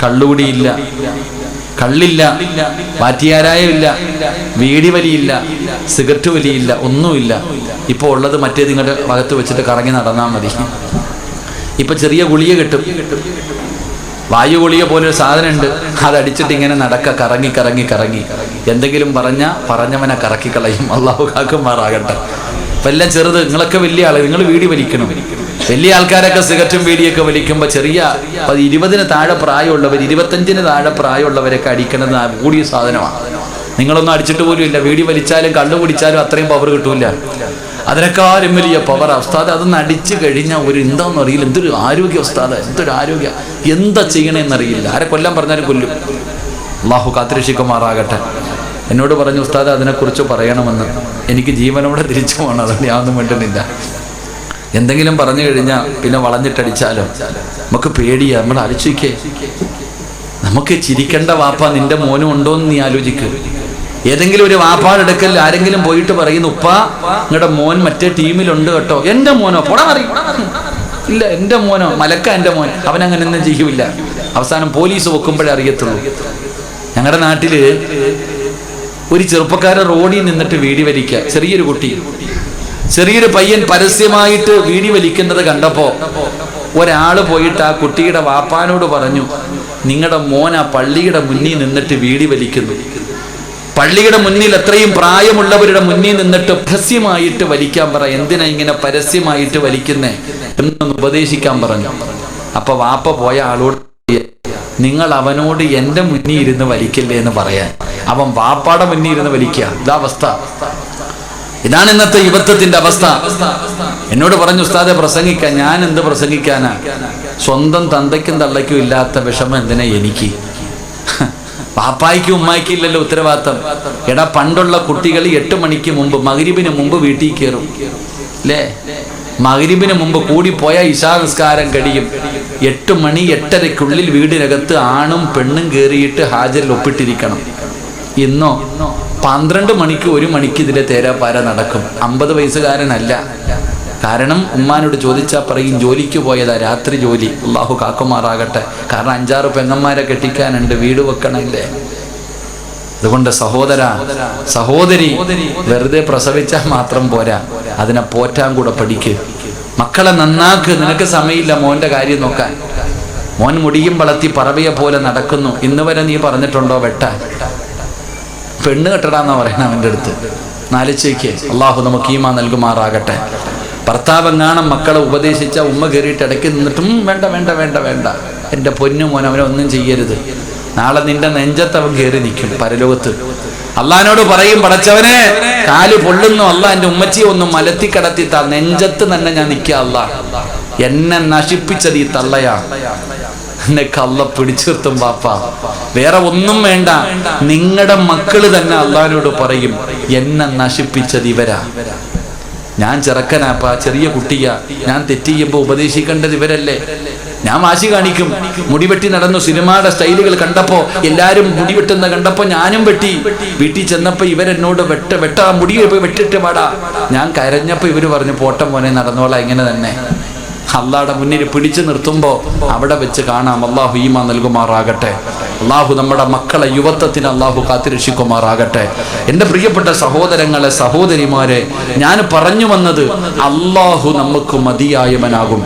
കള്ളുകുടിയില്ല, കള്ളില്ല, വാറ്റിയാരായമില്ല, വീടി വലിയില്ല, സിഗരറ്റ് വലിയില്ല, ഒന്നുമില്ല. ഇപ്പോൾ ഉള്ളത് മറ്റേ നിങ്ങളുടെ ഭാഗത്ത് വെച്ചിട്ട് കറങ്ങി നടന്നാൽ മതി. ഇപ്പൊ ചെറിയ ഗുളിക കിട്ടും, വായു ഗുളിക പോലൊരു സാധനമുണ്ട്. അതടിച്ചിട്ട് ഇങ്ങനെ നടക്ക, കറങ്ങി കറങ്ങി കറങ്ങി എന്തെങ്കിലും പറഞ്ഞവനെ കറക്കിക്കളയും. അള്ളാഹു കാക്കുമാറാകട്ടെ. ഇപ്പം എല്ലാം ചെറുത്. നിങ്ങളൊക്കെ വലിയ ആള്, നിങ്ങൾ വീടി വലിക്കണം. വലിയ ആൾക്കാരൊക്കെ സിഗരറ്റും വീടിയൊക്കെ വലിക്കുമ്പോൾ ചെറിയ 20 താഴെ പ്രായമുള്ളവർ, 25 താഴെ പ്രായമുള്ളവരൊക്കെ അടിക്കുന്നത് കൂടിയ സാധനമാണ്. നിങ്ങളൊന്നും അടിച്ചിട്ട് പോലും ഇല്ല. വീടി വലിച്ചാലും കള്ളു കുടിച്ചാലും അത്രയും പവർ കിട്ടൂല. അതിനേക്കാളും വലിയ പവർ ഉസ്താദ്. അതൊന്ന് അടിച്ചു കഴിഞ്ഞാൽ ഒരു എന്താണെന്ന് അറിയില്ല. എന്തൊരു ആരോഗ്യ ഉസ്താദ്, എന്തൊരു ആരോഗ്യം. എന്താ ചെയ്യണമെന്നറിയില്ല. ആരെ കൊല്ലാൻ പറഞ്ഞാലും കൊല്ലും. അള്ളാഹു കാത്തിരക്ഷിക്കുമാറാകട്ടെ. എന്നോട് പറഞ്ഞു ഉസ്താദ് അതിനെക്കുറിച്ച് പറയണമെന്ന്. എനിക്ക് ജീവനോടെ തിരിച്ചു പോകണം, അതുകൊണ്ട് ഞാനൊന്നും വേണ്ടുന്നില്ല. എന്തെങ്കിലും പറഞ്ഞു കഴിഞ്ഞാൽ പിന്നെ വളഞ്ഞിട്ടടിച്ചാലോ നമുക്ക് പേടിയാ. നമ്മൾ ആലോചിക്കേ, നമുക്ക് ചിരിക്കേണ്ട വാപ്പ നിന്റെ മോനും ഉണ്ടോന്ന് നീ ആലോചിക്കുക. ഏതെങ്കിലും ഒരു വാപ്പാടെടുക്കൽ ആരെങ്കിലും പോയിട്ട് പറയുന്നു, ഉപ്പ നിങ്ങളുടെ മോൻ മറ്റേ ടീമിലുണ്ട് കേട്ടോ. എൻ്റെ മോനോ? ഇല്ല, എൻ്റെ മോനോ? മലക്ക എൻ്റെ മോൻ. അവനങ്ങനെയൊന്നും ചെയ്യൂല. അവസാനം പോലീസ് വെക്കുമ്പോഴേ അറിയത്തുള്ളൂ. ഞങ്ങളുടെ നാട്ടില് ഒരു ചെറുപ്പക്കാരൻ റോഡിൽ നിന്നിട്ട് വീടി വലിക്കുക. ചെറിയൊരു കുട്ടി, ചെറിയൊരു പയ്യൻ പരസ്യമായിട്ട് വീടി വലിക്കുന്നത് കണ്ടപ്പോ ഒരാള് പോയിട്ട് ആ കുട്ടിയുടെ വാപ്പാനോട് പറഞ്ഞു, നിങ്ങളുടെ മോൻ ആ പള്ളിയുടെ മുന്നിൽ നിന്നിട്ട് വീടി വലിക്കുന്നു. പള്ളിയുടെ മുന്നിൽ എത്രയും പ്രായമുള്ളവരുടെ മുന്നിൽ നിന്നിട്ട് പരസ്യമായിട്ട് വലിക്കാൻ പറ. എന്തിനാ ഇങ്ങനെ പരസ്യമായിട്ട് വലിക്കുന്നേ എന്നൊന്ന് ഉപദേശിക്കാൻ പറഞ്ഞു. അപ്പൊ വാപ്പ പോയ ആളോട്, നിങ്ങൾ അവനോട് എൻ്റെ മുന്നിൽ ഇരുന്ന് വലിക്കല്ലേ എന്ന് പറയാൻ. അവൻ വാപ്പാടെ മുന്നിൽ ഇരുന്ന് വലിക്കുക. ഇതാ അവസ്ഥ. ഇതാണ് ഇന്നത്തെ യുവത്വത്തിന്റെ അവസ്ഥ. എന്നോട് പറഞ്ഞു ഉസ്താദെ പ്രസംഗിക്കാൻ. ഞാൻ എന്ത് പ്രസംഗിക്കാനാ? സ്വന്തം തന്തയ്ക്കും തള്ളയ്ക്കും ഇല്ലാത്ത വിഷമം എന്തിനാ എനിക്ക്? പാപ്പായ്ക്കും ഉമ്മായ്ക്കും ഇല്ലല്ലോ ഉത്തരവാദിത്തം. എടാ, പണ്ടുള്ള കുട്ടികൾ 8 മണിക്ക് മുമ്പ്, മഗ്രിബിന് മുമ്പ് വീട്ടിൽ കയറും അല്ലേ? മഗ്രിബിന് മുമ്പ് കൂടിപ്പോയ ഇശാ നിസ്കാരം കഴിയും. 8 മണി 8:30 വീടിനകത്ത് ആണും പെണ്ണും കയറിയിട്ട് ഹാജരിൽ ഒപ്പിട്ടിരിക്കണം. ഇന്നോ 12 മണിക്ക് 1 മണിക്ക് ഇതിലെ തേരാപ്പാര നടക്കും. 50 വയസ്സുകാരനല്ല. കാരണം ഉമ്മാനോട് ചോദിച്ചാൽ പറയും ജോലിക്ക് പോയതാ, രാത്രി ജോലി. അള്ളാഹു കാക്കുമാറാകട്ടെ. കാരണം 5-6 പെങ്ങന്മാരെ കെട്ടിക്കാനുണ്ട്, വീട് വെക്കണല്ലേ. അതുകൊണ്ട് സഹോദര സഹോദരി, വെറുതെ പ്രസവിച്ചാൽ മാത്രം പോരാ, അതിനെ പോറ്റാൻ കൂടെ പഠിക്ക്. മക്കളെ നന്നാക്ക്. നിനക്ക് സമയമില്ല മോന്റെ കാര്യം നോക്കാൻ. മോൻ മുടിയും വളർത്തി പറവയെ പോലെ നടക്കുന്നു. ഇന്ന് വരെ നീ പറഞ്ഞിട്ടുണ്ടോ വെട്ടാൻ? പെണ്ണ് കെട്ടടാന്നാ പറയണ അവൻ്റെ അടുത്ത്. നാലിച്ചയ്ക്ക് അള്ളാഹു നമുക്ക് ഈമാൻ നൽകുമാറാകട്ടെ. ഭർത്താവെങ്ങാണം മക്കളെ ഉപദേശിച്ച ഉമ്മ കയറിയിട്ട് ഇടയ്ക്ക് നിന്നിട്ടും വേണ്ട വേണ്ട വേണ്ട വേണ്ട, എൻ്റെ പൊന്നു മോൻ അവനെ ഒന്നും ചെയ്യരുത്. നാളെ നിന്റെ നെഞ്ചത്ത് അവൻ കയറി നിൽക്കും പരലോകത്ത്. അള്ളഹാനോട് പറയും, പടച്ചവനെ കാല് പൊള്ളുന്നു, അള്ളാഹ് എൻ്റെ ഉമ്മച്ചിയെ ഒന്ന് മലത്തി കടത്തിത്താ, നെഞ്ചത്ത് തന്നെ ഞാൻ നിൽക്കുക. അള്ളാഹ് എന്നെ നശിപ്പിച്ചത് ഈ തള്ളയാണ്. എന്നൊക്കെ അള്ള പിടിച്ചിർത്തും പാപ്പ. വേറെ ഒന്നും വേണ്ട. നിങ്ങളുടെ മക്കള് തന്നെ അള്ളഹാനോട് പറയും, എന്നെ നശിപ്പിച്ചത് ഇവരാ. ഞാൻ ചെറുക്കനാപ്പാ, ചെറിയ കുട്ടിയാ. ഞാൻ തെറ്റ് ചെയ്യുമ്പോൾ ഉപദേശിക്കേണ്ടത് ഇവരല്ലേ. ഞാൻ വാശി കാണിക്കും. മുടിവെട്ടി നടന്നു. സിനിമയുടെ സ്റ്റൈലുകൾ കണ്ടപ്പോ എല്ലാരും മുടിവെട്ടുന്ന കണ്ടപ്പോ ഞാനും വെട്ടി. വീട്ടിൽ ചെന്നപ്പോ ഇവരെന്നോട് വെട്ടാ മുടി വെട്ടിട്ട് പാടാ. ഞാൻ കരഞ്ഞപ്പോ ഇവര് പറഞ്ഞു, പോട്ടം മോനെ നടന്നോളാം ഇങ്ങനെ തന്നെ. അള്ളാഹുടെ മുന്നിൽ പിടിച്ചു നിർത്തുമ്പോ അവിടെ വെച്ച് കാണാം. അള്ളാഹു ഈമാൻ നൽകുമാറാകട്ടെ. അള്ളാഹു നമ്മുടെ മക്കളെ യുവത്വത്തിന് അള്ളാഹു കാത്തിരക്ഷിക്കുമാറാകട്ടെ. എൻ്റെ പ്രിയപ്പെട്ട സഹോദരങ്ങളെ സഹോദരിമാരെ, ഞാൻ പറഞ്ഞു വന്നത്, അള്ളാഹു നമുക്ക് മതിയായവനാകും.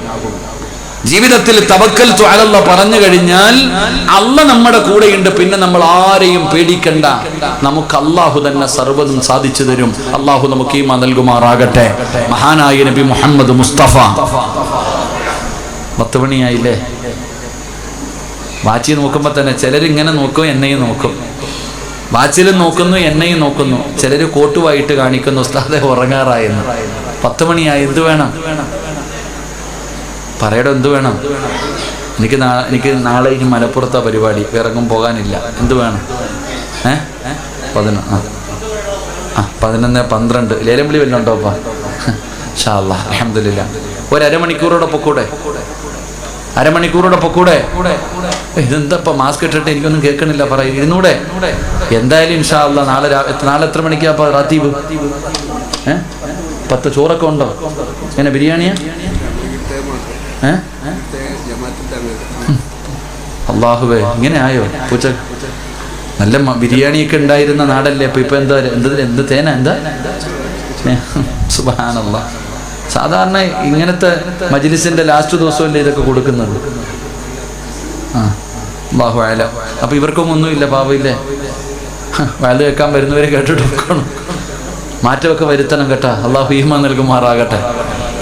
ജീവിതത്തിൽ തവക്കൽതു അലല്ലാഹ് പറഞ്ഞു കഴിഞ്ഞാൽ അള്ളാഹ് നമ്മുടെ കൂടെയുണ്ട്. പിന്നെ നമ്മൾ ആരെയും പേടിക്കണ്ട. നമുക്ക് അള്ളാഹു തന്നെ സർവ്വതും സാധിച്ചു തരും. അള്ളാഹു നമുക്ക് ഈമാൻ നൽകുമാറാകട്ടെ. മഹാനായ നബി മുഹമ്മദ് മുസ്തഫ. 10 മണിയായില്ലേ? വാച്ചി നോക്കുമ്പോൾ തന്നെ ചിലരിങ്ങനെ നോക്കും, എന്നെയും നോക്കും. വാച്ചിലും നോക്കുന്നു, എന്നെയും നോക്കുന്നു. ചിലർ കോട്ടുവായിട്ട് കാണിക്കുന്നു, ഉസ്താദെ ഉറങ്ങാറായെന്ന്. 10 മണിയായി, എന്ത് വേണം പറയടോ? എന്ത് വേണം? എനിക്ക് നാളെ ഇനി മലപ്പുറത്താ പരിപാടി, വേറെങ്ങും പോകാനില്ല. എന്ത് വേണം? 11, 12 ലേലം വിളി വല്ലതും ഉണ്ടോ? അപ്പാ ഇൻഷാ അല്ലാഹ് അൽഹംദുലില്ലാ. ഒരു അരമണിക്കൂറോടെ പൊക്കൂടെ? ഇതെന്താ മാസ്ക് ഇട്ടിട്ട് എനിക്കൊന്നും കേൾക്കണില്ല, പറയും ഇരുന്നൂടെ? എന്തായാലും ഇൻഷാ അല്ലാഹ് നാളെ എത്ര മണിക്കാ റാത്തീബ്? 10 ചോറൊക്കെ ഉണ്ടോ? എങ്ങനെ ബിരിയാണിയാ? അല്ലാഹുവേ, ഇങ്ങനെ ആയോ? പൂച്ച നല്ല ബിരിയാണിയൊക്കെ ഉണ്ടായിരുന്ന നാടല്ലേ. ഇപ്പൊ എന്ത് തേന എന്താ? സുബ്ഹാനല്ലാഹ്. സാധാരണ ഇങ്ങനത്തെ മജ്ലിസിന്റെ ലാസ്റ്റ് ദിവസമല്ലേ ഇതൊക്കെ കൊടുക്കുന്നത്. അല്ലാഹു അഅലം. അപ്പൊ ഇവർക്കൊന്നും ഒന്നുമില്ല, പാവമില്ലേ? വയല് കേൾക്കാൻ വരുന്നവരെ കേട്ടിട്ട് വെക്കണം. മാറ്റമൊക്കെ വരുത്തണം കേട്ടാ. അല്ലാഹു ഈമാൻ നൽകുമാറാകട്ടെ.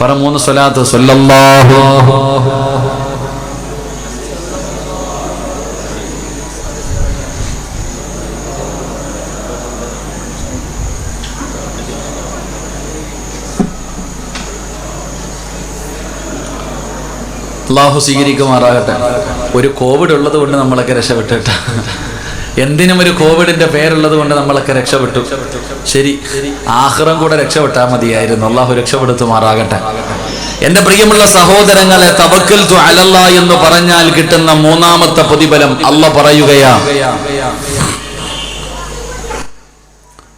പറ 3 സ്വലാത്ത്. സ്വല്ലല്ലാഹു അല്ലാഹു സ്വീകരിക്കുമാറാകട്ടെ. ഒരു കോവിഡ് ഉള്ളത് കൊണ്ട് നമ്മളൊക്കെ രക്ഷപ്പെട്ടിട്ട. എന്തിനും ഒരു കോവിഡിന്റെ പേരുള്ളത് കൊണ്ട് നമ്മളൊക്കെ രക്ഷപ്പെട്ടു. ശരി, ആഖിറം കൂടെ രക്ഷപ്പെട്ടാൽ മതിയായിരുന്നു. അല്ലാഹു രക്ഷപ്പെടുത്തുമാറാകട്ടെ. എന്റെ പ്രിയമുള്ള സഹോദരങ്ങളെ, തവക്കൽതു അലല്ലാഹ് എന്ന് പറഞ്ഞാൽ കിട്ടുന്ന 3ാമത്തെ പ്രതിഫലം അല്ലാഹ് പറയുകയാ.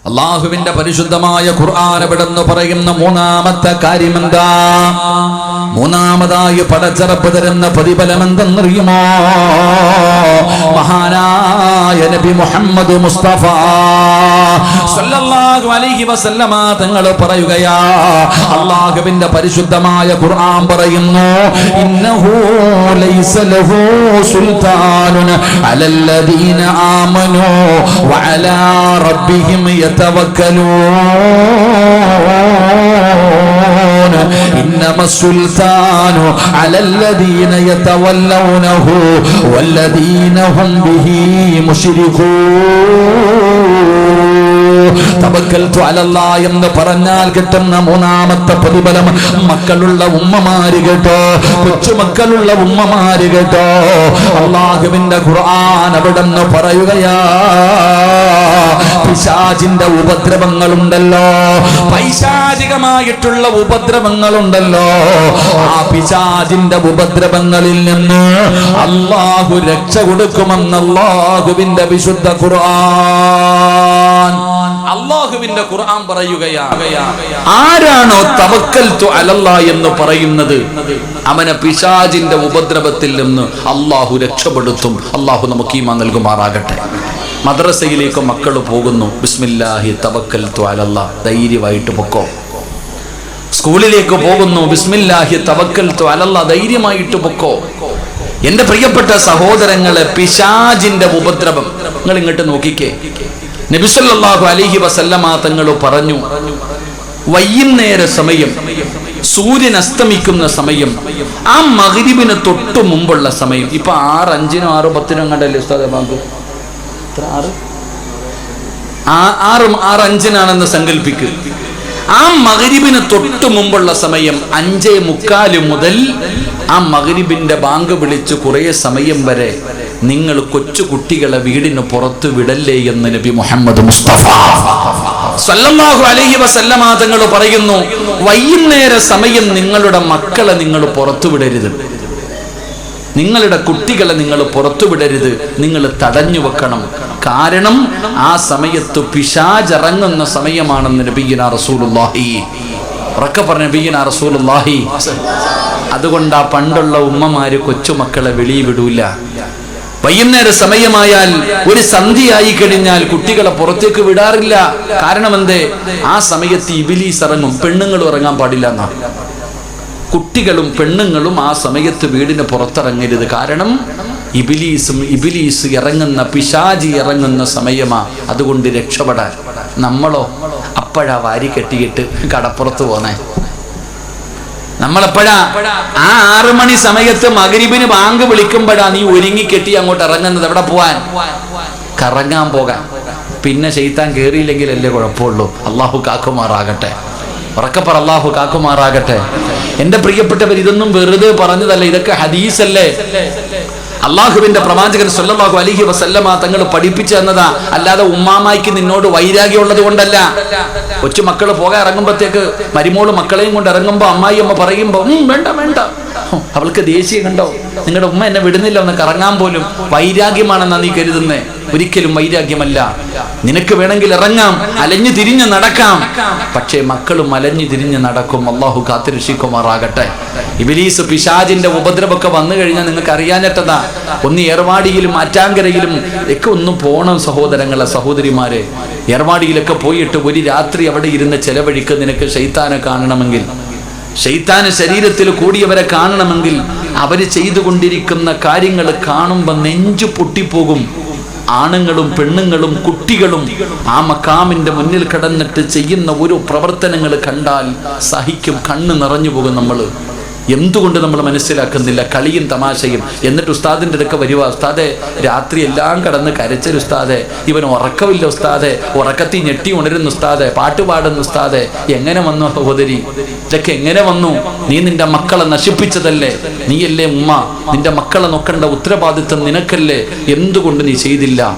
അല്ലാഹുവിന്റെ പരിശുദ്ധമായ ഖുർആൻ എവിടെന്ന് പറയുന്ന 3ാമത്തെ കാര്യം എന്താ? 3ാമതായി പടച്ചറപ്പ് തരുന്ന പ്രതിഫലം എന്തെന്നറിയുമോ? മഹാനായ നബി മുഹമ്മദ് മുസ്തഫ സല്ലല്ലാഹു അലൈഹി വസല്ലമ തങ്ങൾ പറയുകയാ. അല്ലാഹുവിന്റെ പരിശുദ്ധമായ ഖുർആൻ പറയുന്നു, ഇന്നഹു ലൈസ ലഹു സുൽത്താനുൻ അലല്ലദീന ആമനൂ വഅലാ റബ്ബിഹിം യതവക്കലൂൻ. ഇന്നമ സുൽത്താനു അലല്ലദീന യതവല്ലൗനഹു വല്ലദീന ഹും ബിഹി മുശ്രികൂൻ. തവക്കൽതു അലല്ലാഹ് എന്ന് പറഞ്ഞാൽ കിട്ടുന്ന 3ാമത്തെ പ്രതിഫലം, മക്കളുള്ള ഉമ്മമാര് കേട്ടോ, കൊച്ചുമക്കളുള്ള ഉമ്മമാര് കേട്ടോ. അല്ലാഹുവിന്റെ ഖുർആൻ അവിടെന്ന് പറയുകയാ, പിശാചിന്റെ ഉപദ്രവങ്ങളുണ്ടല്ലോ, പൈശാചികമായിട്ടുള്ള ഉപദ്രവങ്ങളുണ്ടല്ലോ, ആ പിശാചിന്റെ ഉപദ്രവങ്ങളിൽ നിന്ന് അല്ലാഹു രക്ഷ കൊടുക്കുമെന്ന് അല്ലാഹുവിന്റെ വിശുദ്ധ ഖുർആൻ. അല്ലാഹുവിന്റെ ഖുർആൻ പറയുകയാണ്, ആരാണോ തവക്കൽതു അലല്ലാഹ് എന്ന് പറയുന്നത് അവനെ പിശാചിന്റെ ഉപദ്രവത്തിൽ നിന്ന് അല്ലാഹു രക്ഷപ്പെടുത്തും. അല്ലാഹു നമുക്ക് ഈമാൻ നൽകുമാറാകട്ടെ. മദ്രസയിലേക്ക് മക്കൾ പോകുന്നു, ബിസ്മില്ലാഹി തവക്കൽതു അലല്ലാഹ്, ധൈര്യമായിട്ട് പൊക്കോ. സ്കൂളിലേക്ക് പോകുന്നു, ബിസ്മില്ലാഹി തവക്കൽതു അലല്ലാഹ്, ധൈര്യമായിട്ട് പൊക്കോ. എന്റെ പ്രിയപ്പെട്ട സഹോദരങ്ങളെ, പിശാചിന്റെ ഉപദ്രവം നിങ്ങൾ ഇങ്ങോട്ട് നോക്കിക്കേ. നബി സല്ലല്ലാഹു അലൈഹി വസല്ലമ തങ്ങൾ പറഞ്ഞു, വൈകുന്നേര സമയം, സൂര്യൻ അസ്തമിക്കുന്ന സമയം, ആ മഗ്രിബിന് തൊട്ട് മുമ്പുള്ള സമയം. ഇപ്പൊ 6:05 6:10 കണ്ടല്ലേ ഉസ്താദ്? ബാങ്ക് 6:05 സങ്കല്പിക്കുക. ആ മഗ്രിബിന് തൊട്ട് മുമ്പുള്ള സമയം 5:45 മുതൽ ആ മഗ്രിബിന്റെ ബാങ്ക് വിളിച്ച് കുറേ സമയം വരെ നിങ്ങൾ കൊച്ചു കുട്ടികളെ വീടിന് പുറത്ത് വിടല്ലേ എന്ന് നബി മുഹമ്മദ് മുസ്തഫ സല്ലല്ലാഹു അലൈഹി വസല്ലമ തങ്ങൾ പറയുന്നു, വൈകുന്നേര സമയം നിങ്ങളുടെ മക്കളെ നിങ്ങൾ പുറത്തു വിടരുത്, നിങ്ങളുടെ കുട്ടികളെ നിങ്ങൾ പുറത്തു വിടരുത്, നിങ്ങൾ തടഞ്ഞു വെക്കണം. കാരണം ആ സമയത്ത് പിശാചിറങ്ങുന്ന സമയമാണെന്ന് നബിയുനാ റസൂലുള്ളാഹി. ഉറക്കെ പറഞ്ഞ നബിയുനാ റസൂലുള്ളാഹി. അതുകൊണ്ട് ആ പണ്ടുള്ള ഉമ്മമാര് കൊച്ചുമക്കളെ വെളിയിൽ വിടൂല. വൈകുന്നേര സമയമായാൽ, ഒരു സന്ധ്യയായി കഴിഞ്ഞാൽ കുട്ടികളെ പുറത്തേക്ക് വിടാറില്ല. കാരണം എന്തേ? ആ സമയത്ത് ഇബ്ലീസ് ഇറങ്ങും, പെണ്ണുങ്ങളും ഇറങ്ങാൻ പാടില്ല എന്നാണ്. കുട്ടികളും പെണ്ണുങ്ങളും ആ സമയത്ത് വീടിന് പുറത്തിറങ്ങരുത്. കാരണം ഇബ്ലീസ് ഇറങ്ങുന്ന, പിശാചി ഇറങ്ങുന്ന സമയമാ. അതുകൊണ്ട് രക്ഷപ്പെടാൻ നമ്മളോ അപ്പോഴാ വാരി കെട്ടിയിട്ട് കടപ്പുറത്ത് പോന്നേ. നമ്മളെപ്പോഴാ ആ 6 മണി സമയത്ത് മഗ്രിബിന് ബാങ്ക് വിളിക്കുമ്പോഴാ നീ ഒരുങ്ങിക്കെട്ടി അങ്ങോട്ട് ഇറങ്ങുന്നത്. എവിടെ പോവാൻ? കറങ്ങാൻ പോകാൻ. പിന്നെ ശൈത്താൻ കേറിയില്ലെങ്കിലല്ലേ കുഴപ്പമുള്ളൂ. അള്ളാഹു കാക്കുമാറാകട്ടെ. ഉറക്കപ്പറ, അല്ലാഹു കാക്കുമാറാകട്ടെ. എന്റെ പ്രിയപ്പെട്ടവർ, ഇതൊന്നും വെറുതെ പറഞ്ഞതല്ല, ഇതൊക്കെ ഹദീസല്ലേ. അള്ളാഹുവിന്റെ പ്രവാചകൻ സല്ലല്ലാഹു അലൈഹി വസല്ലമ തങ്ങൾ പഠിപ്പിച്ചു തന്നതാ. അല്ലാതെ ഉമ്മാമായിക്ക് നിന്നോട് വൈരാഗ്യം ഉള്ളത് കൊണ്ടല്ല. കൊച്ചു മക്കള് പോകാൻ ഇറങ്ങുമ്പോഴത്തേക്ക് മരുമോള് മക്കളെയും കൊണ്ട് ഇറങ്ങുമ്പോ അമ്മായി അമ്മ പറയുമ്പോ വേണ്ട വേണ്ട, അവൾക്ക് ദേഷ്യം കണ്ടോ, നിങ്ങളുടെ ഉമ്മ എന്നെ വിടുന്നില്ല ഒന്ന് കറങ്ങാൻ പോലും, വൈരാഗ്യമാണെന്നാ നീ കരുതുന്നേ. ഒരിക്കലും വൈരാഗ്യമല്ല. നിനക്ക് വേണമെങ്കിൽ ഇറങ്ങാം, അലഞ്ഞു തിരിഞ്ഞ് നടക്കാം, പക്ഷേ മക്കളും അലഞ്ഞു തിരിഞ്ഞ് നടക്കും. അള്ളാഹു കാത്തുരക്ഷിക്കുമാറാകട്ടെ. ഇബ്ലീസ് പിശാചിന്റെ ഉപദ്രവമൊക്കെ വന്നു കഴിഞ്ഞാൽ നിങ്ങൾക്ക് അറിയാഞ്ഞിട്ടതാ. ഒന്ന് ഏർവാടിയിലും ആറ്റാങ്കരയിലും ഒക്കെ ഒന്ന് പോണം സഹോദരങ്ങളെ, സഹോദരിമാരെ. ഏർവാടിയിലൊക്കെ പോയിട്ട് ഒരു രാത്രി അവിടെ ഇരുന്ന് ചെലവഴിക്ക്. നിനക്ക് ശൈത്താനെ കാണണമെങ്കിൽ, ശൈത്താന് ശരീരത്തിൽ കൂടിയവരെ കാണണമെങ്കിൽ, അവര് ചെയ്തുകൊണ്ടിരിക്കുന്ന കാര്യങ്ങൾ കാണുമ്പോൾ നെഞ്ചു പൊട്ടിപ്പോകും. ആണുങ്ങളും പെണ്ണുങ്ങളും കുട്ടികളും ആ മക്കാമിന്റെ മുന്നിൽ കിടന്നിട്ട് ചെയ്യുന്ന ഓരോ പ്രവർത്തനങ്ങൾ കണ്ടാൽ സഹിക്കും, കണ്ണ് നിറഞ്ഞു പോകും. നമ്മൾ എന്തുകൊണ്ട് നമ്മൾ മനസ്സിലാക്കുന്നില്ല? കളിയും തമാശയും. എന്നിട്ട് ഉസ്താദിന്റെ അടുക്ക വരുക, ഉസ്താദെ രാത്രി എല്ലാം കടന്ന് കരച്ചൊരു ഉസ്താദെ, ഇവൻ ഉറക്കമില്ല ഉസ്താദെ, ഉറക്കത്തിൽ ഞെട്ടി ഉണരുന്ന ഉസ്താദെ, പാട്ട് പാടുന്ന ഉസ്താദെ. എങ്ങനെ വന്നു സഹോദരി? ഇതൊക്കെ എങ്ങനെ വന്നു? നീ നിന്റെ മക്കളെ നശിപ്പിച്ചതല്ലേ? നീയല്ലേ ഉമ്മ? നിന്റെ മക്കളെ നോക്കേണ്ട ഉത്തരവാദിത്വം നിനക്കല്ലേ? എന്തുകൊണ്ട് നീ ചെയ്തില്ല?